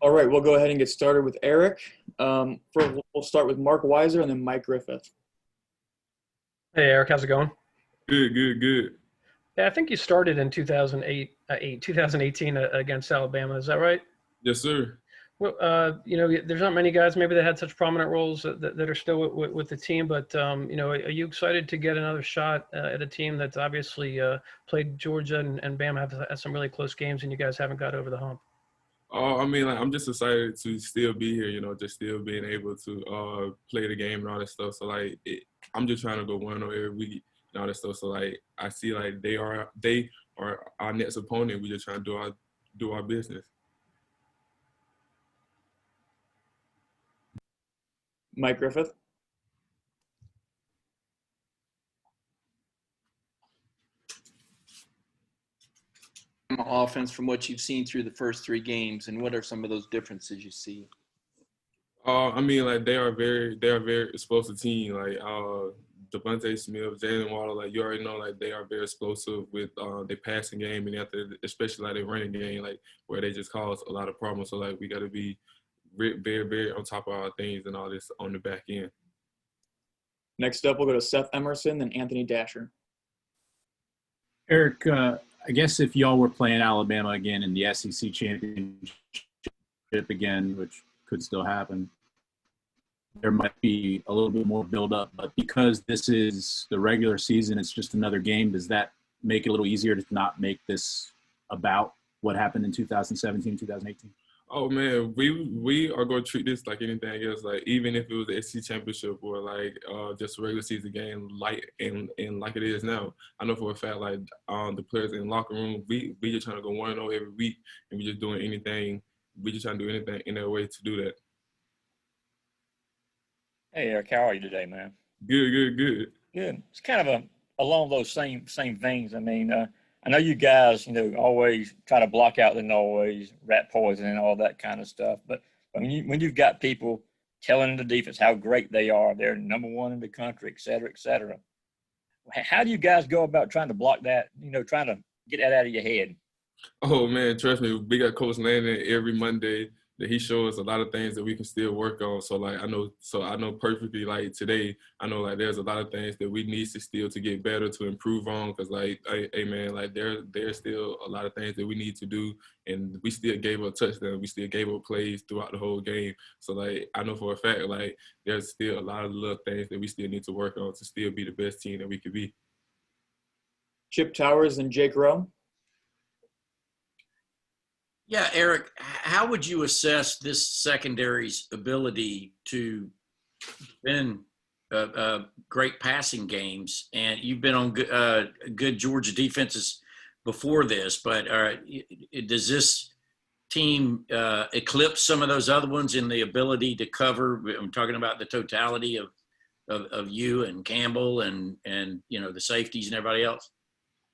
All right, we'll go ahead and get started with Eric. We'll start with Mark Weiser and then Mike Griffith. Hey, Eric, how's it going? Good, good, good. Yeah, I think you started in 2018 against Alabama. Is that right? Yes, sir. Well, there's not many guys maybe that had such prominent roles that are still with the team. But are you excited to get another shot at a team that's obviously played Georgia and Bama have had some really close games, and you guys haven't got over the hump? I mean, like, I'm just excited to still be here, just still being able to play the game and all that stuff. So, like, I'm just trying to go 1-0 every week and all that stuff. So, like, I see, like, they are our next opponent. We just trying to do our business. Mike Griffith. Offense from what you've seen through the first three games, and what are some of those differences you see? I mean, like, they are a very explosive team. Like, Devontae Smith, Jalen Waddle, like, you already know, like, they are very explosive with their passing game, and after, especially like their running game, like, where they just cause a lot of problems. So, like, we got to be very, very on top of our things and all this on the back end. Next up, we'll go to Seth Emerson and Anthony Dasher. Eric, I guess if y'all were playing Alabama again in the SEC championship again, which could still happen, there might be a little bit more build-up. But because this is the regular season, it's just another game, does that make it a little easier to not make this about what happened in 2017, 2018? Oh man, we are going to treat this like anything else. Like, even if it was the SEC championship or like just a regular season game, like and like it is now. I know for a fact, like the players in the locker room, we just trying to go 1-0 every week, and we just doing anything. We just trying to do anything in their way to do that. Hey Eric, how are you today, man? Good, good, good. Good. It's kind of along those same things. I mean, I know you guys, always try to block out the noise, rat poison, and all that kind of stuff. But when you've got people telling the defense how great they are, they're number one in the country, et cetera, et cetera. How do you guys go about trying to block that? Trying to get that out of your head? Oh man, trust me, we got Coach Landon every Monday that he shows us a lot of things that we can still work on. So like I know perfectly, like today, I know like there's a lot of things that we need to still to get better, to improve on, because like hey man, like there's still a lot of things that we need to do, and we still gave up touchdowns, we still gave up plays throughout the whole game. So like I know for a fact, like there's still a lot of little things that we still need to work on to still be the best team that we could be. Chip Towers and Jake Rowe. Yeah, Eric, how would you assess this secondary's ability to win great passing games? And you've been on good Georgia defenses before this, but does this team eclipse some of those other ones in the ability to cover? I'm talking about the totality of you and Campbell and the safeties and everybody else.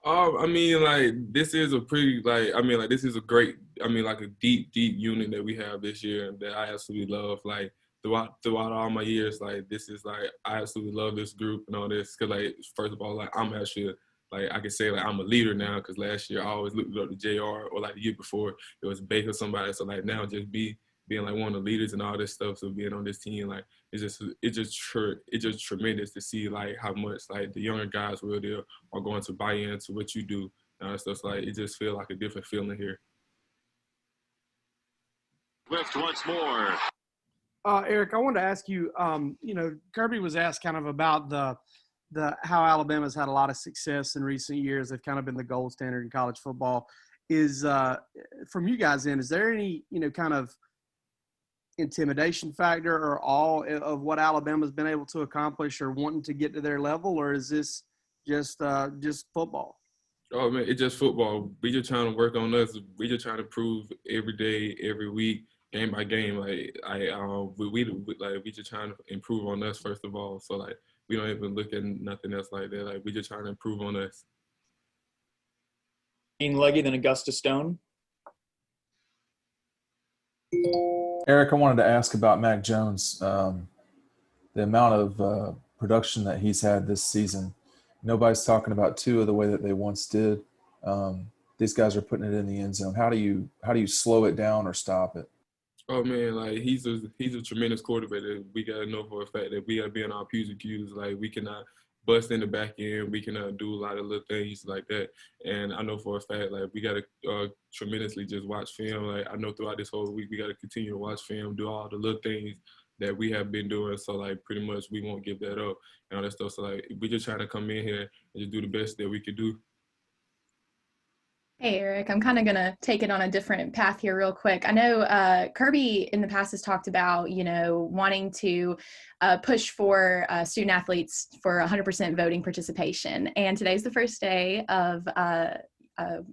I mean, like, this is a pretty, like, I mean, like, this is a great, I mean, like, a deep unit that we have this year that I absolutely love. Like, throughout all my years, like, this is, like, I absolutely love this group and all this. Because, like, first of all, like, I'm actually, like, I can say, like, I'm a leader now, because last year I always looked up to JR, or, like, the year before, it was Baker somebody. So, like, now just being, like, one of the leaders and all this stuff, so being on this team, like, it's just tremendous to see, like, how much, like, the younger guys really are going to buy into what you do. So it's like, it just feels like a different feeling here. Swift once more. Eric, I wanted to ask you, Kirby was asked kind of about the how Alabama's had a lot of success in recent years. They've kind of been the gold standard in college football. Is from you guys is there any, kind of intimidation factor or awe of what Alabama's been able to accomplish or wanting to get to their level, or is this just football? Oh man, it's just football. We just trying to work on us. We just trying to prove every day, every week, game by game. Like we just trying to improve on us first of all. So like we don't even look at nothing else like that. Like we just trying to improve on us. Ian Leggy, then Augusta Stone. Eric, I wanted to ask about Mac Jones. The amount of production that he's had this season. Nobody's talking about Tua the way that they once did. These guys are putting it in the end zone. How do you slow it down or stop it? Oh man, like he's a tremendous quarterback. That we gotta know for a fact that we gotta be on our P's and Q's. Like we cannot bust in the back end. We cannot do a lot of little things like that. And I know for a fact like we gotta tremendously just watch film. Like I know throughout this whole week we gotta continue to watch film, do all the little things that we have been doing. So like pretty much we won't give that up and all that stuff. So like we just trying to come in here and just do the best that we could do. Hey, Eric, I'm kind of going to take it on a different path here real quick. I know Kirby in the past has talked about, wanting to push for student athletes for 100% voting participation. And today's the first day of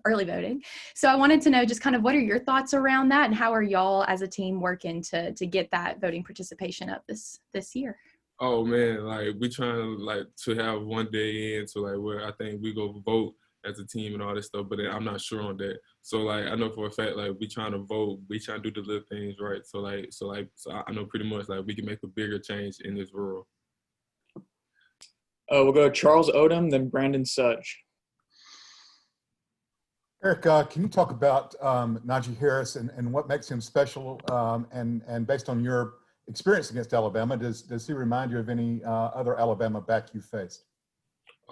early voting. So I wanted to know just kind of what are your thoughts around that and how are y'all as a team working to get that voting participation up this year? Oh man, like we trying to have one day in to like where I think we go vote as a team and all this stuff, but I'm not sure on that. So like I know for a fact like we trying to vote, we trying to do the little things right. So I know pretty much like we can make a bigger change in this world. We'll go Charles Odom, then Brandon Sudge. Eric, can you talk about Najee Harris and what makes him special? And based on your experience against Alabama, does he remind you of any other Alabama back you faced?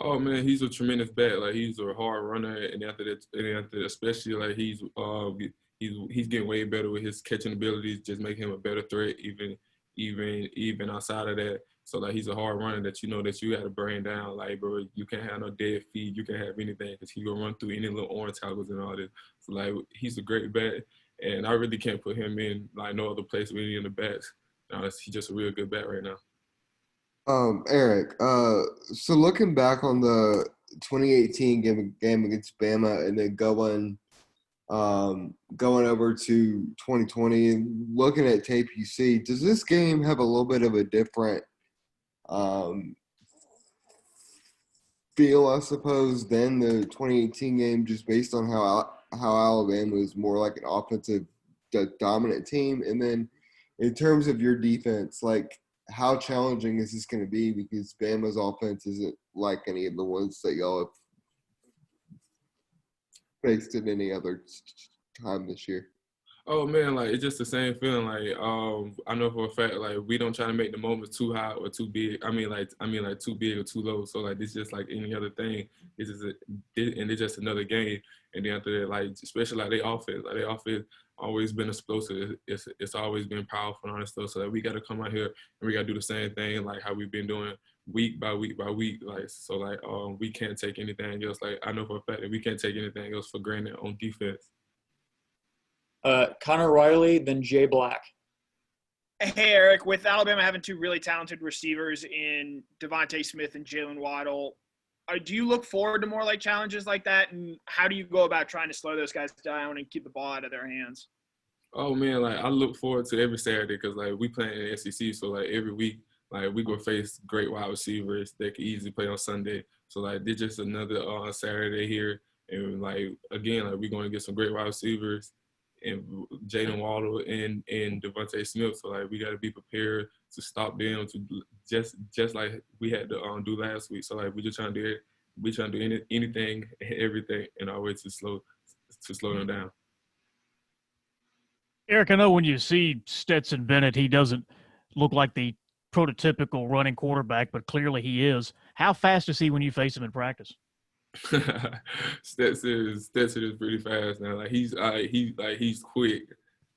Oh man, he's a tremendous back. Like he's a hard runner, and after that, especially like he's getting way better with his catching abilities. Just make him a better threat, even outside of that. So like he's a hard runner that that you got to bring down. Like bro, you can't have no dead feet. You can't have anything because he gonna run through any little orange tackles and all this. So like he's a great back, and I really can't put him in like no other place with any of the backs. He's just a real good back right now. Eric, so looking back on the 2018 game against Bama and then going over to 2020 and looking at tape you see, does this game have a little bit of a different feel, I suppose, than the 2018 game just based on how Alabama is more like an offensive dominant team? And then in terms of your defense, like, how challenging is this going to be because Bama's offense isn't like any of the ones that y'all have faced at any other time this year? Oh man, like it's just the same feeling. Like I know for a fact, like we don't try to make the moments too high or too big. I mean like too big or too low. So like it's just like any other thing. It's just another game. And then after that, like especially like their offense always been explosive. It's always been powerful and all that stuff. So like, we got to come out here and we got to do the same thing like how we've been doing week by week by week. Like so like we can't take anything else. Like I know for a fact that we can't take anything else for granted on defense. Connor Riley, then Jay Black. Hey, Eric, with Alabama having two really talented receivers in Devontae Smith and Jalen Waddle, do you look forward to more like challenges like that? And how do you go about trying to slow those guys down and keep the ball out of their hands? Oh man, like I look forward to every Saturday because like we playing in the SEC, so like every week, like we go face great wide receivers that can easily play on Sunday. So like this just another Saturday here, and like again, like we're going to get some great wide receivers and Jalen Waddle and Devontae Smith. So like we got to be prepared to stop them to just like we had to do last week. So like we trying to do anything and everything in our way to slow them down. Eric, I know when you see Stetson Bennett, he doesn't look like the prototypical running quarterback, but clearly he is. How fast is he when you face him in practice? Stetson is pretty fast now. Like he's quick,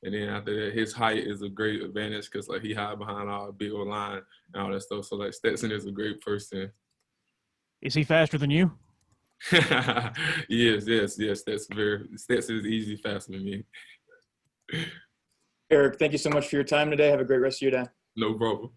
and then after that, his height is a great advantage because like he hide behind our big old line and all that stuff. So like Stetson is a great person. Is he faster than you? Yes. Stetson is easy faster than me. Eric, thank you so much for your time today. Have a great rest of your day. No problem.